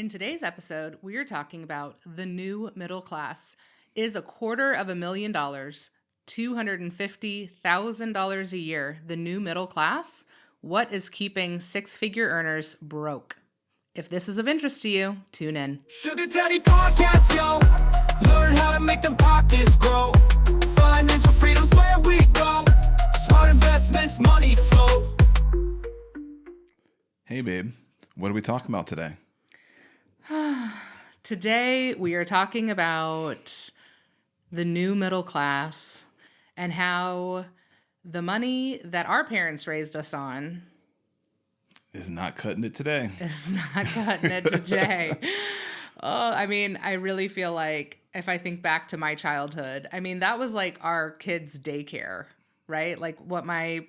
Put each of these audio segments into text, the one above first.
In today's episode, we are talking about the new middle class. Is $250,000, $250,000 a year, the new middle class? What is keeping six-figure earners broke? If this is of interest to you, tune in. Sugar Daddy Podcast, yo. Learn how to make them pockets grow. Financial freedom's where we go. Smart investments, money flow. Hey, babe. What are we talking about today? Today, we are talking about the new middle class and how the money that our parents raised us on Is not cutting it today. is not cutting it today. I really feel like if I think back to my childhood, that was like our kids' daycare, right? Like what my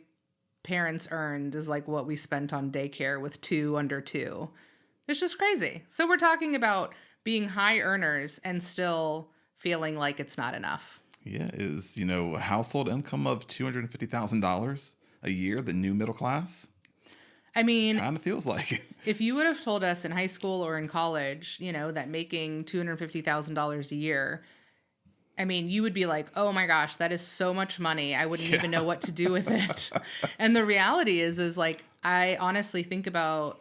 parents earned is like what we spent on daycare with two under two. It's just crazy. So we're talking about being high earners and still feeling like it's not enough. Yeah, is, a household income of $250,000 a year, the new middle class? Kind of feels like it. If you would have told us in high school or in college, that making $250,000 a year, you would be like, oh my gosh, that is so much money. I wouldn't even know what to do with it. And the reality is like, I honestly think about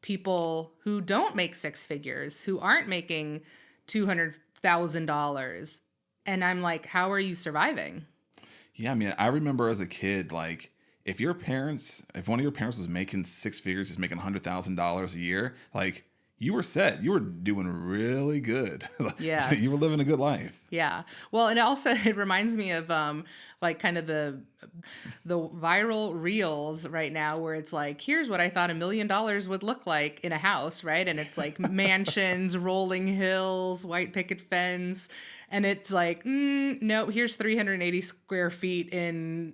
people who don't make six figures, who aren't making $200,000. And I'm like, how are you surviving? Yeah, I remember as a kid, like, if one of your parents was making six figures, just making $100,000 a year, like, you were set. You were doing really good. Yeah. You were living a good life. Yeah. Well, and also it reminds me of like kind of the viral reels right now where it's like, here's what I thought $1 million would look like in a house, right? And it's like mansions, rolling hills, white picket fence. And it's like, no, here's 380 square feet in,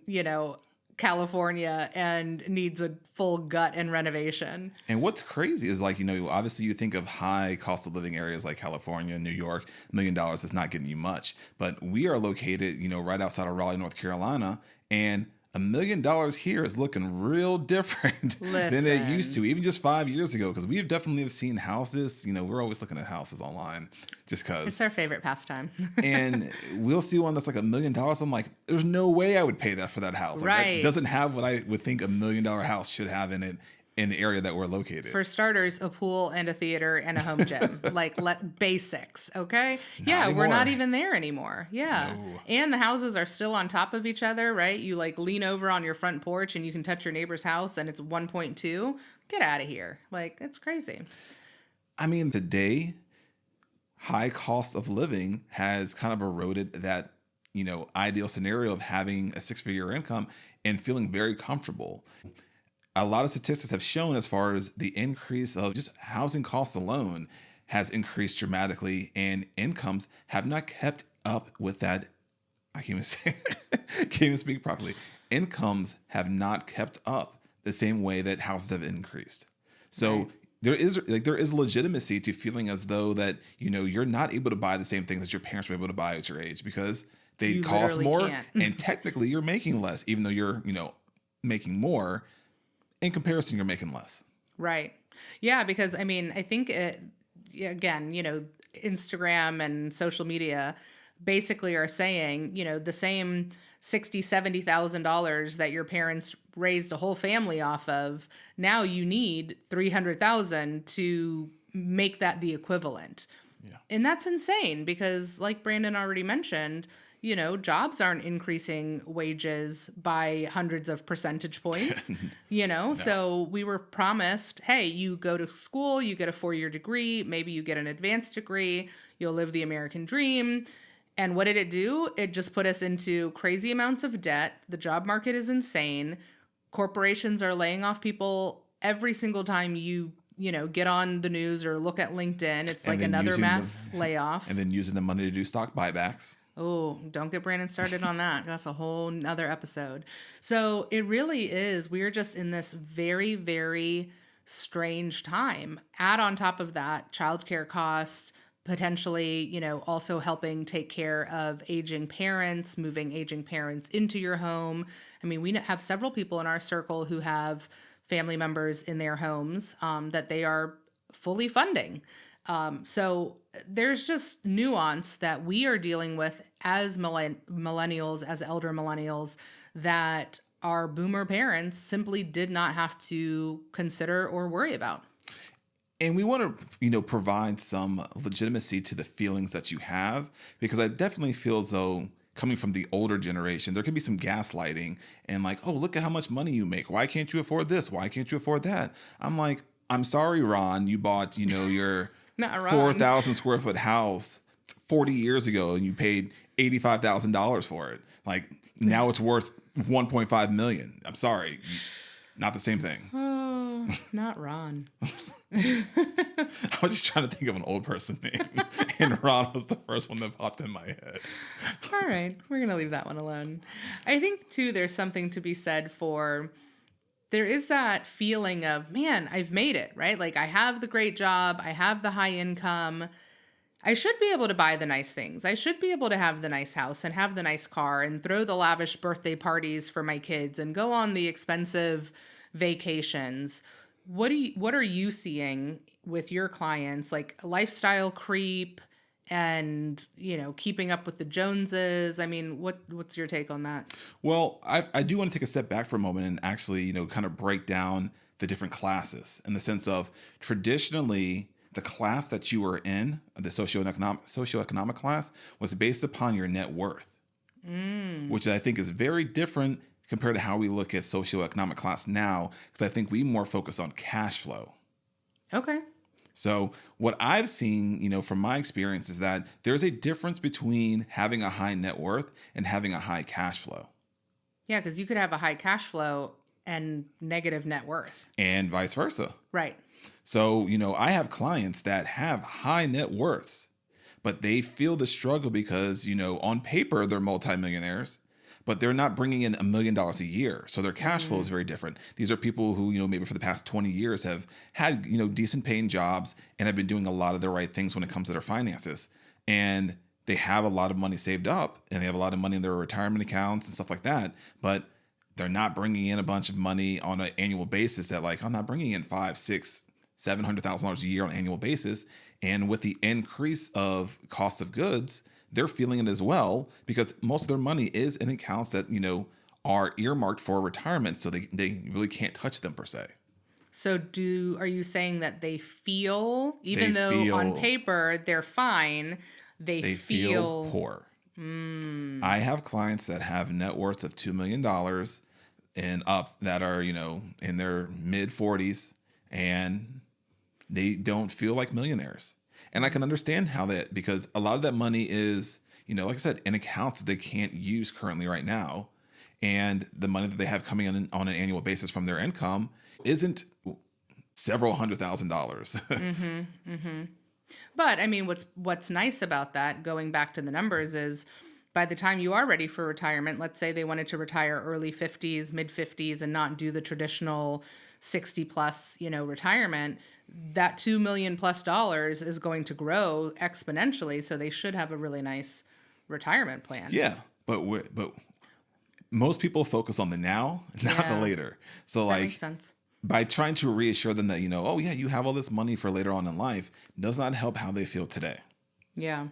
California and needs a full gut and renovation. And what's crazy is like, obviously you think of high cost of living areas like California, New York, $1 million is not getting you much. But we are located, right outside of Raleigh, North Carolina, and $1 million here is looking real different than it used to, even just 5 years ago. Because we've definitely seen houses. We're always looking at houses online just because. It's our favorite pastime. And we'll see one that's like $1 million. I'm like, there's no way I would pay that for that house. Like, right. That doesn't have what I would think $1 million house should have in it. In the area that we're located. For starters, a pool and a theater and a home gym. Like basics, okay? We're not even there anymore. Yeah. No. And the houses are still on top of each other, right? You like lean over on your front porch and you can touch your neighbor's house and it's 1.2. Get out of here. Like, it's crazy. Today, high cost of living has kind of eroded that, ideal scenario of having a six-figure income and feeling very comfortable. A lot of statistics have shown as far as the increase of just housing costs alone has increased dramatically, and incomes have not kept up with that. I can't even speak properly. Incomes have not kept up the same way that houses have increased. So right. There is legitimacy to feeling as though that, you're not able to buy the same things that your parents were able to buy at your age because they cost more and technically you're making less, even though you're, making more. In comparison, you're making less. Right. Yeah, because I think again, Instagram and social media basically are saying, the same $60,000, $70,000 that your parents raised a whole family off of, now you need $300,000 to make that the equivalent. Yeah. And that's insane because like Brandon already mentioned, jobs aren't increasing wages by hundreds of percentage points, No. So we were promised, hey, you go to school, you get a 4-year degree, maybe you get an advanced degree, you'll live the American dream. And what did it do? It just put us into crazy amounts of debt. The job market is insane. Corporations are laying off people every single time you get on the news or look at LinkedIn. It's like another mass layoff. And then using the money to do stock buybacks. Oh, don't get Brandon started on that. That's a whole nother episode. So it really is. We're just in this very, very strange time. Add on top of that, childcare costs, potentially, also helping take care of aging parents, moving aging parents into your home. We have several people in our circle who have family members in their homes that they are fully funding. So there's just nuance that we are dealing with as millennials, as elder millennials, that our boomer parents simply did not have to consider or worry about. And we want to, provide some legitimacy to the feelings that you have, because I definitely feel as though coming from the older generation, there could be some gaslighting and like, oh, look at how much money you make. Why can't you afford this? Why can't you afford that? I'm like, I'm sorry, Ron, you bought, your Not Ron. 4,000 square foot house 40 years ago and you paid $85,000 for it. Like now it's worth 1.5 million. I'm sorry. Not the same thing. Oh, not Ron. I was just trying to think of an old person name, and Ron was the first one that popped in my head. All right, we're going to leave that one alone. I think, too, there's something to be said for, there is that feeling of, man, I've made it, right? Like, I have the great job, I have the high income, I should be able to buy the nice things. I should be able to have the nice house and have the nice car and throw the lavish birthday parties for my kids and go on the expensive vacations. What are you seeing with your clients, like lifestyle creep and, keeping up with the Joneses? I mean, what's your take on that? Well, I do want to take a step back for a moment and actually, kind of break down the different classes in the sense of traditionally the class that you were in, the socioeconomic class, was based upon your net worth, which I think is very different compared to how we look at socioeconomic class now, because I think we more focus on cash flow. Okay. So what I've seen, from my experience is that there's a difference between having a high net worth and having a high cash flow. Yeah, because you could have a high cash flow and negative net worth. And vice versa. Right. So, I have clients that have high net worths, but they feel the struggle because, on paper, they're multimillionaires, but they're not bringing in $1 million a year. So their cash flow is very different. These are people who, maybe for the past 20 years have had, decent paying jobs and have been doing a lot of the right things when it comes to their finances. And they have a lot of money saved up and they have a lot of money in their retirement accounts and stuff like that. But they're not bringing in a bunch of money on an annual basis that like, I'm not bringing in $500,000, $600,000, $700,000 a year on an annual basis. And with the increase of cost of goods, they're feeling it as well because most of their money is in accounts that, are earmarked for retirement. So they really can't touch them per se. So are you saying that they feel, even though on paper they're fine, they feel poor? I have clients that have net worths of $2 million and up that are, in their mid 40s and they don't feel like millionaires. And I can understand how that, because a lot of that money is, like I said, in accounts that they can't use currently right now. And the money that they have coming in on an annual basis from their income isn't several $100,000. But I mean, what's nice about that, going back to the numbers, is by the time you are ready for retirement, let's say they wanted to retire early 50s, mid 50s, and not do the traditional 60 plus, retirement, that $2 million plus is going to grow exponentially. So they should have a really nice retirement plan. Yeah. But most people focus on the now, not the later. So that makes sense. By trying to reassure them that, oh yeah, you have all this money for later on in life does not help how they feel today. Yeah.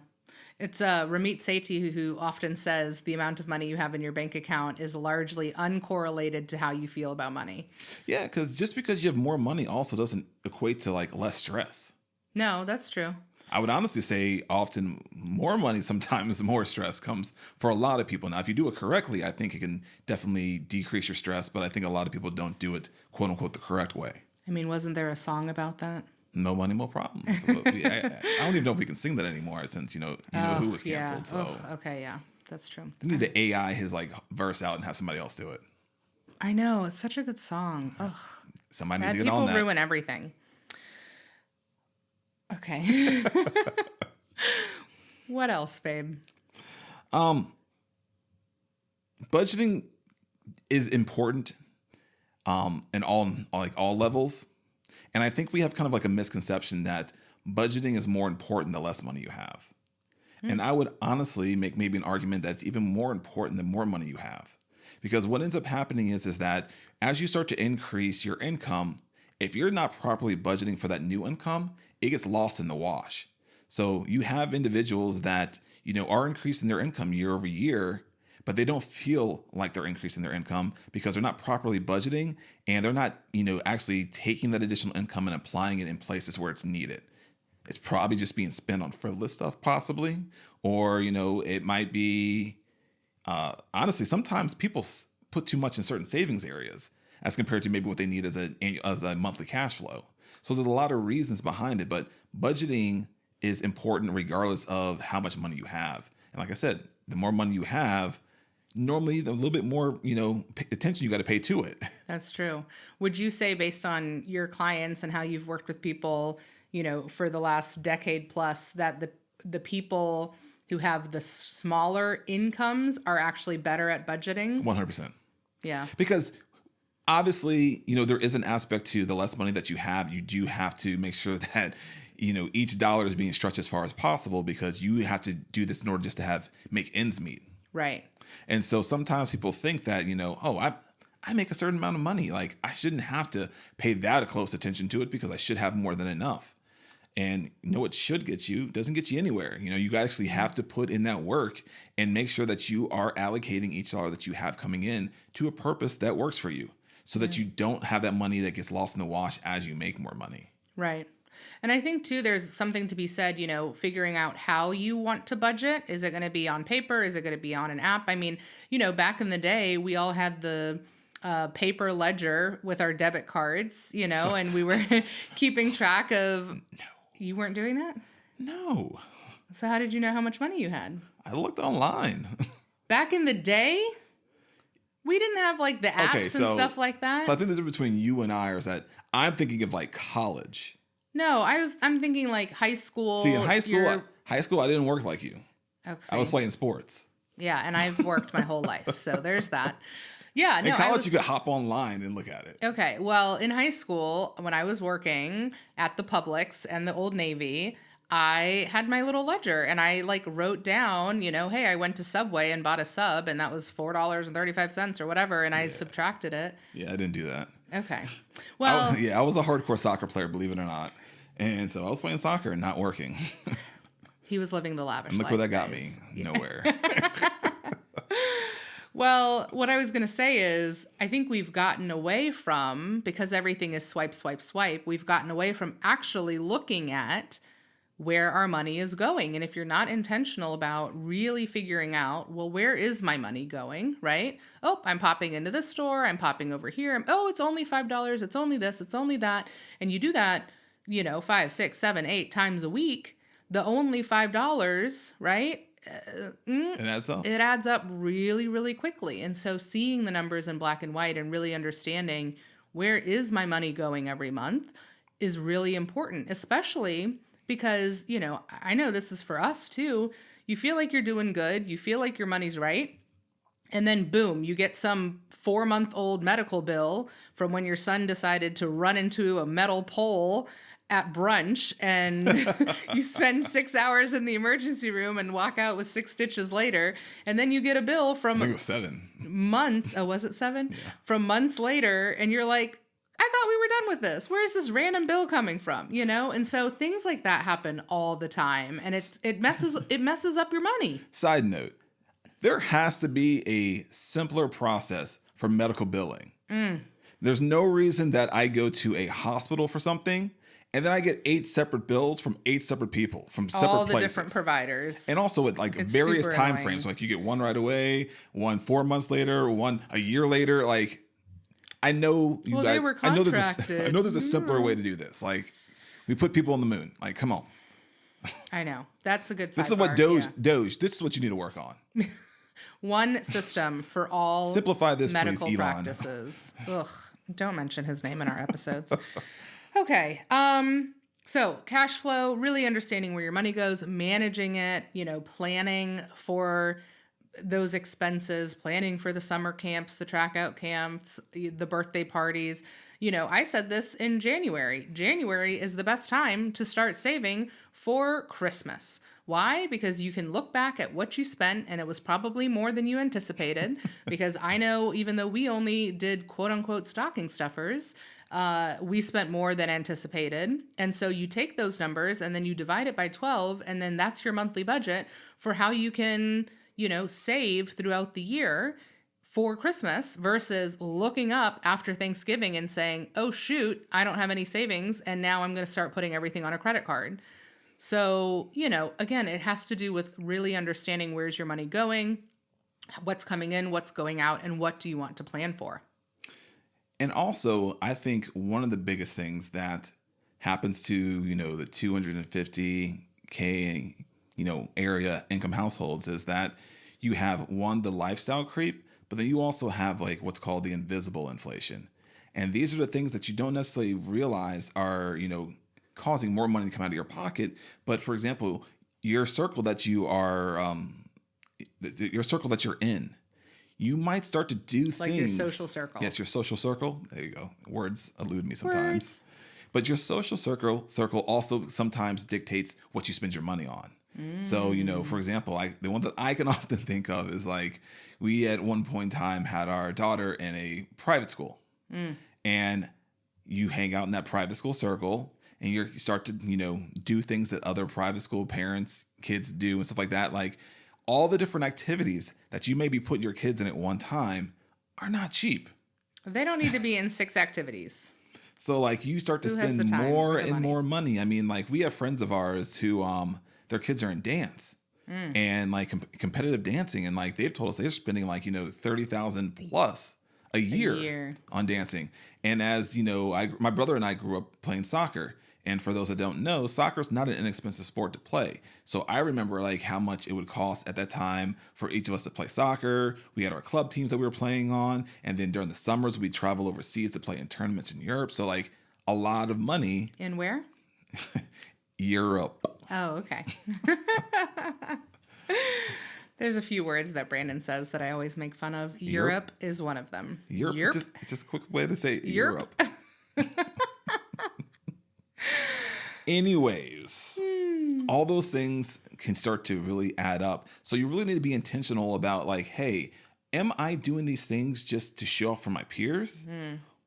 It's Ramit Sethi who often says the amount of money you have in your bank account is largely uncorrelated to how you feel about money. Yeah, because just because you have more money also doesn't equate to like less stress. No, that's true. I would honestly say often more money, sometimes more stress comes for a lot of people. Now, if you do it correctly, I think it can definitely decrease your stress, but I think a lot of people don't do it, quote unquote, the correct way. I mean, wasn't there a song about that? No money, more problems. I don't even know if we can sing that anymore since, who was canceled. Yeah. So Okay, yeah, that's true. They need to AI his like verse out and have somebody else do it. I know, it's such a good song. Ugh. Somebody needs to get on that. People ruin everything. Okay. What else, babe? Budgeting is important in all levels. And I think we have kind of like a misconception that budgeting is more important the less money you have. And I would honestly make maybe an argument that's even more important the more money you have. Because what ends up happening is that as you start to increase your income, if you're not properly budgeting for that new income, it gets lost in the wash. So you have individuals that, are increasing their income year over year, but they don't feel like they're increasing their income because they're not properly budgeting and they're not, actually taking that additional income and applying it in places where it's needed. It's probably just being spent on frivolous stuff, possibly, or, it might be, honestly, sometimes people put too much in certain savings areas as compared to maybe what they need as a monthly cash flow. So there's a lot of reasons behind it, but budgeting is important regardless of how much money you have. And like I said, the more money you have, normally a little bit more, attention you got to pay to it. That's true. Would you say, based on your clients and how you've worked with people, for the last decade plus, that the people who have the smaller incomes are actually better at budgeting? 100%. Yeah. Because obviously, there is an aspect to the less money that you have. You do have to make sure that, each dollar is being stretched as far as possible because you have to do this in order just to make ends meet. Right. And so sometimes people think that, I make a certain amount of money. Like I shouldn't have to pay that a close attention to it because I should have more than enough. And it should get you, doesn't get you anywhere. You actually have to put in that work and make sure that you are allocating each dollar that you have coming in to a purpose that works for you so that you don't have that money that gets lost in the wash as you make more money. Right. And I think, too, there's something to be said, figuring out how you want to budget. Is it going to be on paper? Is it going to be on an app? I mean, back in the day, we all had the paper ledger with our debit cards, and we were keeping track of... No. You weren't doing that? No. So how did you know how much money you had? I looked online. Back in the day? We didn't have like the apps and stuff like that. So I think the difference between you and I is that I'm thinking of like college. No, I'm thinking like high school. See, in high school, I didn't work like you. Okay. I was playing sports. Yeah, and I've worked my whole life, so there's that. Yeah, no. In college, you could hop online and look at it. Okay, well, in high school, when I was working at the Publix and the Old Navy, I had my little ledger and I wrote down, hey, I went to Subway and bought a sub and that was $4.35 or whatever, and I subtracted it. Yeah, I didn't do that. Okay. Well, I was a hardcore soccer player, believe it or not. And so I was playing soccer and not working. He was living the lavish life. Look where that got me. Nowhere. Well, what I was going to say is I think we've gotten away from, because everything is swipe, swipe, swipe, we've gotten away from actually looking at where our money is going. And if you're not intentional about really figuring out, well, where is my money going, right? Oh, I'm popping into this store. I'm popping over here. Oh, it's only $5. It's only this. It's only that. And you do that, 5, 6, 7, 8 times a week. The only $5, right? It adds up. It adds up really, really quickly. And so seeing the numbers in black and white and really understanding where is my money going every month is really important, especially because, I know this is for us too. You feel like you're doing good. You feel like your money's right. And then boom, you get some 4-month-old medical bill from when your son decided to run into a metal pole at brunch, and you spend 6 hours in the emergency room and walk out with 6 stitches later. And then you get a bill from... I think it was 7. Months. Oh, was it 7? Yeah. From months later. And you're like, I thought we were done with this. Where is this random bill coming from? And so things like that happen all the time. And it messes up your money. Side note, there has to be a simpler process for medical billing. There's no reason that I go to a hospital for something and then I get 8 separate bills from 8 separate people from separate all the places. Different providers. And also with it's various time frames. Like you get one right away, one 4 months later, one a year later. Like I know you guys. They were contracted. I know there's a simpler way to do this. Like we put people on the moon. Like come on. I know. That's a good sidebar. This is what Doge. This is what you need to work on. One system for all simplify this, medical please, Elon. practices. Ugh, don't mention his name in our episodes. Okay. So cash flow, really understanding where your money goes, managing it, planning for those expenses, planning for the summer camps, the track out camps, the birthday parties. I said this in January. January is the best time to start saving for Christmas. Why? Because you can look back at what you spent and it was probably more than you anticipated. Because I know even though we only did quote unquote stocking stuffers, we spent more than anticipated. And so you take those numbers and then you divide it by 12, and then that's your monthly budget for how you can, save throughout the year for Christmas versus looking up after Thanksgiving and saying, oh, shoot, I don't have any savings. And now I'm going to start putting everything on a credit card. So, again, it has to do with really understanding where's your money going, what's coming in, what's going out, and what do you want to plan for. And also, I think one of the biggest things that happens to, the 250K, area income households is that you have the lifestyle creep, but then you also have like what's called the invisible inflation. And these are the things that you don't necessarily realize are, causing more money to come out of your pocket. But for example, your circle that you are, your circle that you're in, you might start to do like things. Your social circle. Yes, your social circle. There you go. Words elude me sometimes. Words. But your social circle also sometimes dictates what you spend your money on. So, for example, the one that I can often think of is like we at one point in time had our daughter in a private school. And you hang out in that private school circle and you start to, do things that other private school parents, kids do and stuff like that. Like all the different activities that you may be putting your kids in at one time are not cheap. They don't need to be in 6 activities. So like you start to spend more and more money. I mean, like we have friends of ours who their kids are in dance and like competitive dancing, and like they've told us they're spending like $30,000 plus a year on dancing. And as my brother and I grew up playing soccer. And for those that don't know, soccer is not an inexpensive sport to play. So I remember like how much it would cost at that time for each of us to play soccer. We had our club teams that we were playing on. And then during the summers, we'd travel overseas to play in tournaments in Europe. So like a lot of money. In where? Europe. Oh, okay. There's a few words that Brandon says that I always make fun of. Europe is one of them. Europe. It's just a quick way to say Europe. Anyways, all those things can start to really add up. So you really need to be intentional about like, hey, am I doing these things just to show off for my peers?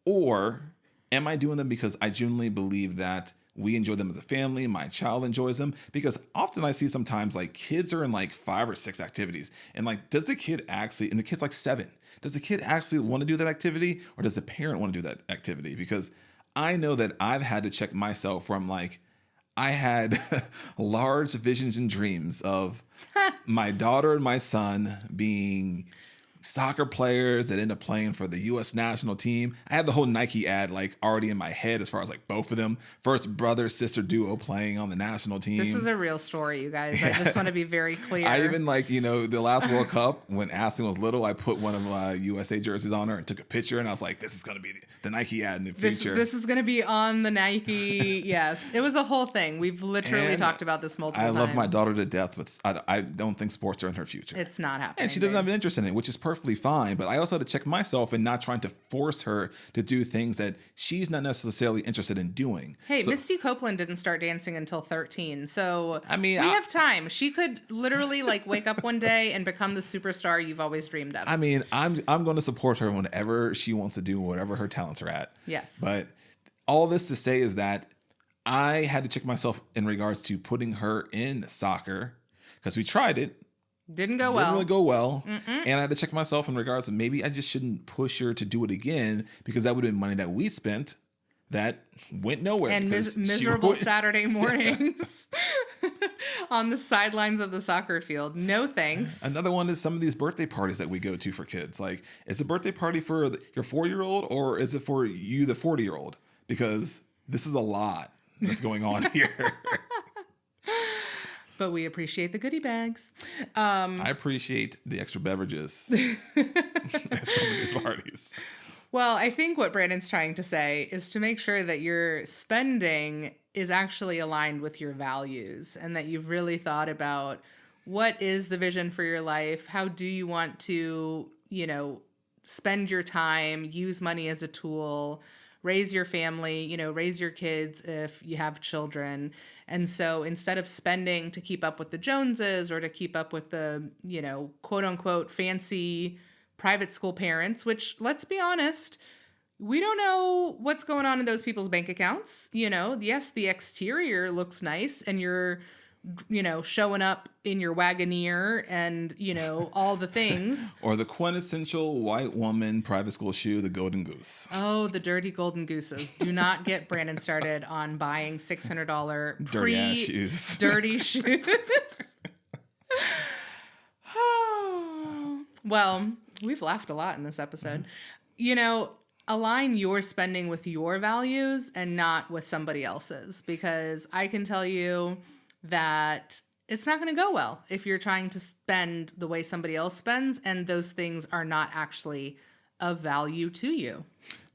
Or am I doing them because I genuinely believe that we enjoy them as a family, my child enjoys them? Because often I see sometimes like kids are in like 5 or 6 activities. And like, does the kid actually, and the kid's like 7, does the kid actually want to do that activity? Or does the parent want to do that activity? Because I know that I've had to check myself from like, I had large visions and dreams of my daughter and my son being soccer players that end up playing for the U.S. national team. I had the whole Nike ad like already in my head as far as like both of them, first brother sister duo playing on the national team. This is a real story, you guys. I just want to be very clear. I even like the last World Cup when Ashley was little, I put one of USA jerseys on her and took a picture, and I was like, this is going to be the Nike ad in the future. This is going to be on the Nike. Yes, it was a whole thing. We've literally talked about this multiple times. I love my daughter to death, but I don't think sports are in her future. It's not happening. And she doesn't have an interest in it, which is perfectly fine. But I also had to check myself and not trying to force her to do things that she's not necessarily interested in doing. Hey, Misty Copeland didn't start dancing until 13. So I mean, we have time. She could literally like wake up one day and become the superstar you've always dreamed of. I mean, I'm going to support her whenever she wants to do whatever her talents are at. Yes. But all this to say is that I had to check myself in regards to putting her in soccer because we tried it. Didn't really go well. And I had to check myself in regards to maybe I just shouldn't push her to do it again because that would have been money that we spent that went nowhere. And miserable Saturday mornings on the sidelines of the soccer field. No thanks. Another one is some of these birthday parties that we go to for kids. Like, is the birthday party for your 4-year-old or is it for you, the 40-year-old? Because this is a lot that's going on here. But we appreciate the goodie bags. I appreciate the extra beverages at some of these parties. Well, I think what Brandon's trying to say is to make sure that your spending is actually aligned with your values and that you've really thought about what is the vision for your life? How do you want to, spend your time, use money as a tool, raise your family, raise your kids if you have children. And so instead of spending to keep up with the Joneses or to keep up with the, quote unquote fancy private school parents, which let's be honest, We don't know what's going on in those people's bank accounts. Yes, the exterior looks nice and you're, showing up in your Wagoneer and, all the things. Or the quintessential white woman private school shoe, the golden goose. Oh, the dirty golden gooses. Do not get Brandon started on buying $600 Dirty ass shoes. dirty shoes. Well, we've laughed a lot in this episode. Align your spending with your values and not with somebody else's, because I can tell you that it's not going to go well if you're trying to spend the way somebody else spends and those things are not actually of value to you.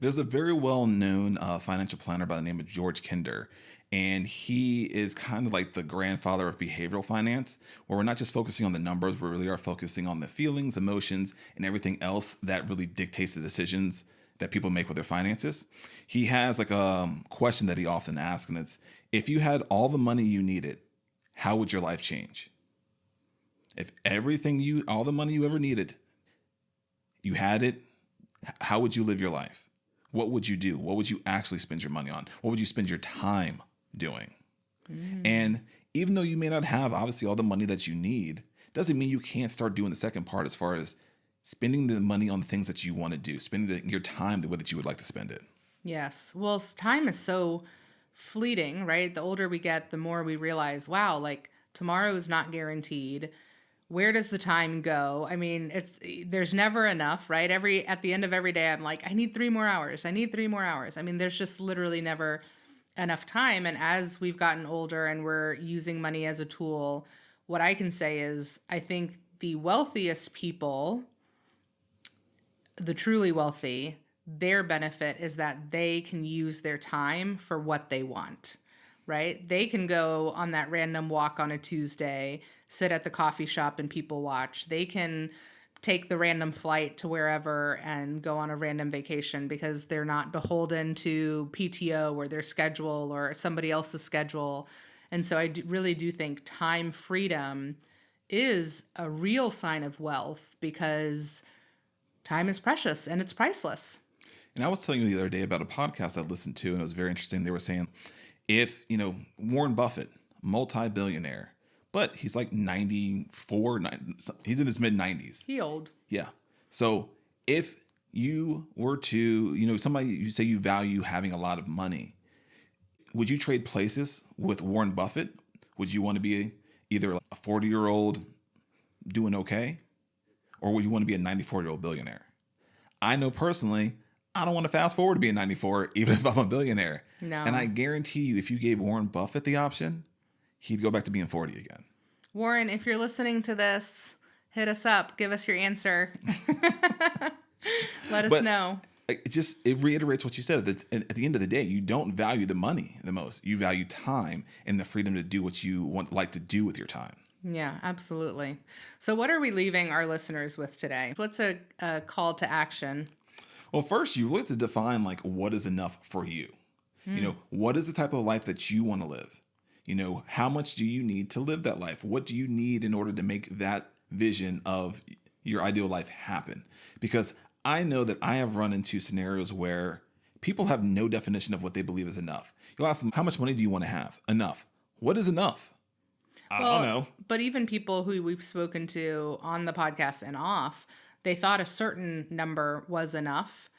There's a very well-known financial planner by the name of George Kinder, and he is kind of like the grandfather of behavioral finance, where we're not just focusing on the numbers, we really are focusing on the feelings, emotions, and everything else that really dictates the decisions that people make with their finances. He has like a question that he often asks, and it's, if you had all the money you needed, how would your life change? If all the money you ever needed, you had it, how would you live your life? What would you do? What would you actually spend your money on? What would you spend your time doing? And even though you may not have obviously all the money that you need, doesn't mean you can't start doing the second part as far as spending the money on the things that you want to do, spending your time the way that you would like to spend it. Yes. Well, time is so fleeting, right? The older we get, the more we realize, wow, like tomorrow is not guaranteed. Where does the time go? I mean, there's never enough, right? At the end of every day, I'm like, I need 3 more hours. I need 3 more hours. I mean, there's just literally never enough time. And as we've gotten older and we're using money as a tool, what I can say is I think the wealthiest people, the truly wealthy, their benefit is that they can use their time for what they want, right? They can go on that random walk on a Tuesday, sit at the coffee shop and people watch. They can take the random flight to wherever and go on a random vacation because they're not beholden to PTO or their schedule or somebody else's schedule. And so I really do think time freedom is a real sign of wealth because time is precious and it's priceless. And I was telling you the other day about a podcast I listened to, and it was very interesting. They were saying, if, Warren Buffett, multi-billionaire, but he's like 94, he's in his mid-90s. He old. Yeah. So if you were to, somebody, you say you value having a lot of money, would you trade places with Warren Buffett? Would you want to be either a 40-year-old doing okay, or would you want to be a 94-year-old billionaire? I know personally, I don't want to fast forward to being 94, even if I'm a billionaire. No. And I guarantee you, if you gave Warren Buffett the option, he'd go back to being 40 again. Warren, if you're listening to this, hit us up. Give us your answer. Let us know. It reiterates what you said. At the end of the day, you don't value the money the most. You value time and the freedom to do what you like to do with your time. Yeah, absolutely. So what are we leaving our listeners with today? What's a call to action? Well, first, you look to define what is enough for you. What is the type of life that you want to live? How much do you need to live that life? What do you need in order to make that vision of your ideal life happen? Because I know that I have run into scenarios where people have no definition of what they believe is enough. You'll ask them, how much money do you want to have? Enough. What is enough? I don't know. But even people who we've spoken to on the podcast and off, they thought a certain number was enough.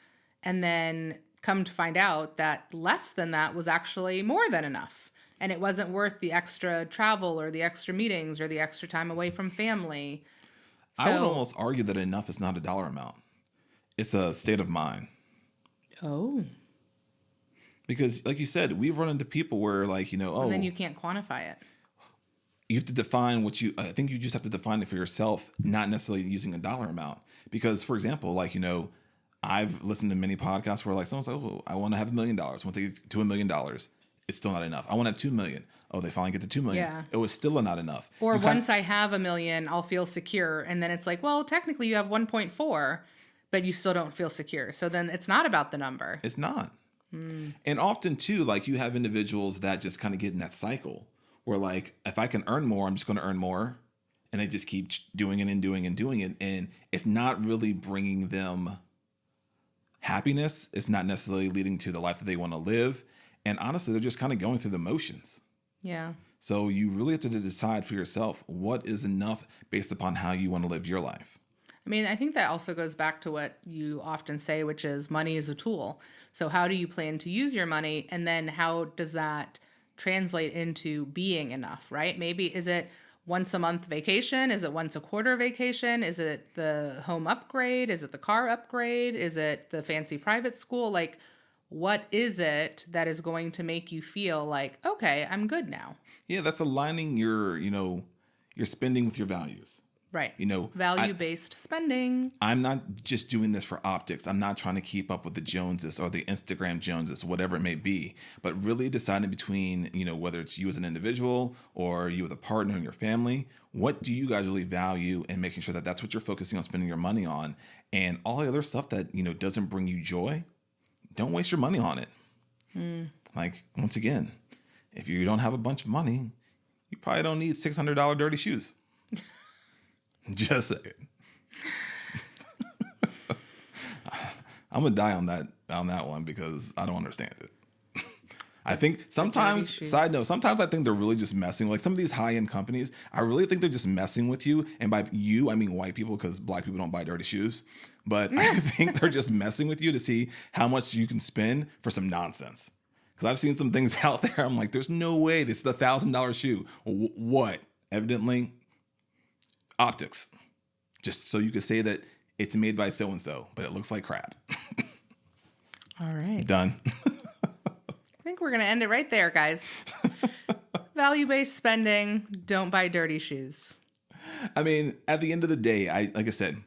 And then come to find out that less than that was actually more than enough. And it wasn't worth the extra travel or the extra meetings or the extra time away from family. I would almost argue that enough is not a dollar amount. It's a state of mind. Oh. Because like you said, we've run into people where And then you can't quantify it. You have to define I think you just have to define it for yourself, not necessarily using a dollar amount. Because, for example, I've listened to many podcasts where someone's like, oh, I want to have $1 million. I want to get to $1 million. It's still not enough. I want to have 2 million. Oh, they finally get to 2 million. Yeah. It was still not enough. Or once I have $1 million, I'll feel secure. And then it's like, well, technically you have 1.4, but you still don't feel secure. So then it's not about the number. It's not. And often too, you have individuals that just kind of get in that cycle where if I can earn more, I'm just going to earn more. And they just keep doing it and doing it and doing it. And it's not really bringing them happiness. It's not necessarily leading to the life that they want to live. And honestly, they're just kind of going through the motions. Yeah. So you really have to decide for yourself what is enough based upon how you want to live your life. I mean, I think that also goes back to what you often say, which is money is a tool. So how do you plan to use your money? And then how does that translate into being enough, right? Maybe is it once a month vacation? Is it once a quarter vacation? Is it the home upgrade? Is it the car upgrade? Is it the fancy private school? Like, what is it that is going to make you feel like, okay, I'm good now? Yeah, that's aligning your spending with your values. Right. I, Value-based spending. I'm not just doing this for optics. I'm not trying to keep up with the Joneses or the Instagram Joneses, whatever it may be, but really deciding between, whether it's you as an individual or you with a partner in your family, what do you guys really value, and making sure that that's what you're focusing on spending your money on. And all the other stuff that, doesn't bring you joy, don't waste your money on it. Like, once again, if you don't have a bunch of money, you probably don't need $600 dirty shoes. Just saying. I'm gonna die on that one because I don't understand it. I think sometimes, side note, sometimes I think they're really just messing. Like some of these high-end companies, I really think they're just messing with you. And by you, I mean white people, because black people don't buy dirty shoes. But I think they're just messing with you to see how much you can spend for some nonsense. Because I've seen some things out there. I'm like, there's no way this is a $1,000 shoe. What? Evidently, optics. Just so you could say that it's made by so-and-so, but it looks like crap. All right. Done. I think we're going to end it right there, guys. Value-based spending. Don't buy dirty shoes. I mean, at the end of the day, like I said,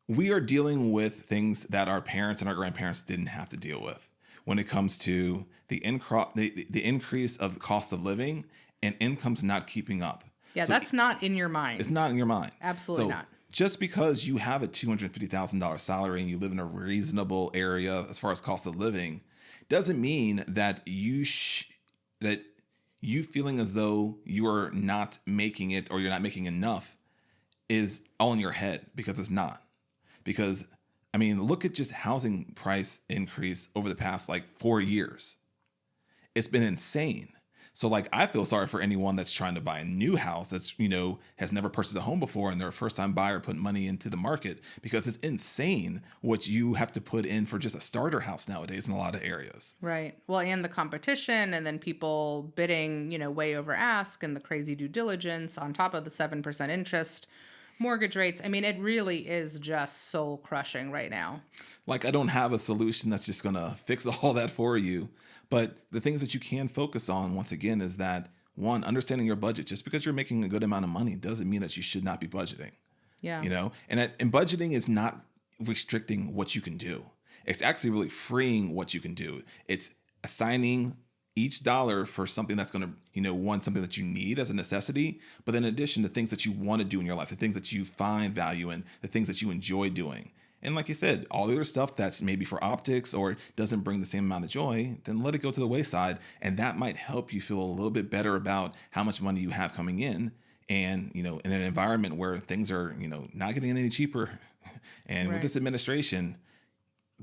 we are dealing with things that our parents and our grandparents didn't have to deal with when it comes to the increase of the cost of living and incomes not keeping up. Yeah, so that's not in your mind. It's not in your mind. Absolutely not. Just because you have a $250,000 salary and you live in a reasonable area as far as cost of living doesn't mean that you feeling as though you are not making it or you're not making enough is all in your head, because it's not. Because, I mean, look at just housing price increase over the past 4 years. It's been insane. So I feel sorry for anyone that's trying to buy a new house that's, has never purchased a home before and they're a first time buyer putting money into the market, because it's insane what you have to put in for just a starter house nowadays in a lot of areas. Right. Well, and the competition, and then people bidding, way over ask, and the crazy due diligence on top of the 7% interest mortgage rates. I mean, it really is just soul crushing right now. I don't have a solution that's just going to fix all that for you. But the things that you can focus on, once again, is that, one, understanding your budget. Just because you're making a good amount of money doesn't mean that you should not be budgeting. Yeah. And budgeting is not restricting what you can do. It's actually really freeing what you can do. It's assigning each dollar for something that's going to, something that you need as a necessity, but then in addition to things that you want to do in your life, the things that you find value in, the things that you enjoy doing. And like you said, all the other stuff that's maybe for optics or doesn't bring the same amount of joy, then let it go to the wayside. And that might help you feel a little bit better about how much money you have coming in. And, in an environment where things are, not getting any cheaper. And right. With this administration,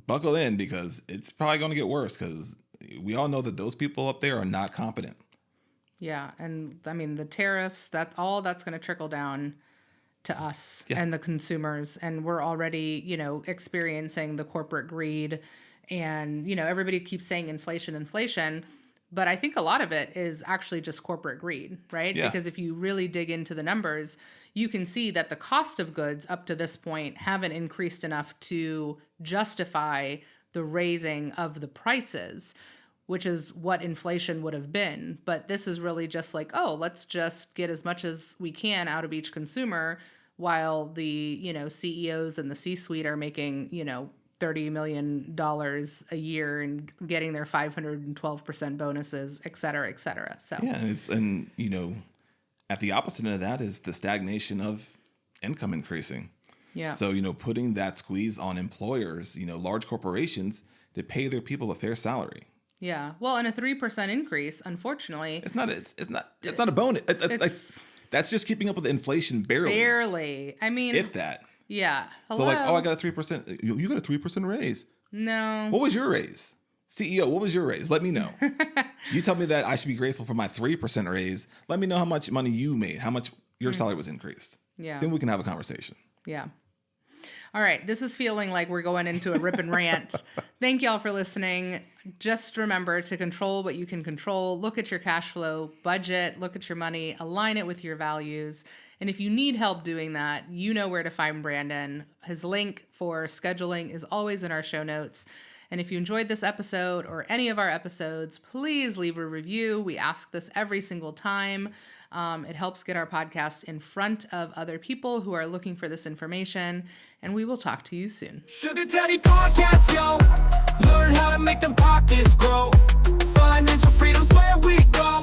buckle in, because it's probably going to get worse, because we all know that those people up there are not competent. Yeah. And I mean, the tariffs, that's going to trickle down to us and the consumers. And we're already, experiencing the corporate greed, and, everybody keeps saying inflation, but I think a lot of it is actually just corporate greed, right? Yeah. Because if you really dig into the numbers, you can see that the cost of goods up to this point haven't increased enough to justify the raising of the prices, which is what inflation would have been. But this is really just let's just get as much as we can out of each consumer, while the, CEOs and the C-suite are making, $30 million a year and getting their 512% bonuses, et cetera, et cetera. So yeah, and at the opposite end of that is the stagnation of income increasing. Yeah. So, putting that squeeze on employers, large corporations, to pay their people a fair salary. Yeah. Well, and a 3% increase, unfortunately. It's not a bonus. That's just keeping up with inflation barely. Barely. I mean, if that. Yeah. So Hello? like, oh, I got a 3%. You got a 3% raise. No. What was your raise? CEO, what was your raise? Let me know. You tell me that I should be grateful for my 3% raise. Let me know how much money you made, how much your salary was increased. Yeah. Then we can have a conversation. Yeah. All right. This is feeling like we're going into a rip and rant. Thank y'all for listening. Just remember to control what you can control. Look at your cash flow, budget, look at your money, align it with your values. And if you need help doing that, you know where to find Brandon. His link for scheduling is always in our show notes. And if you enjoyed this episode or any of our episodes, please leave a review. We ask this every single time. It helps get our podcast in front of other people who are looking for this information. And we will talk to you soon. Sugar Daddy Podcast, yo. Learn how to make them pockets grow. Financial freedom's where we go.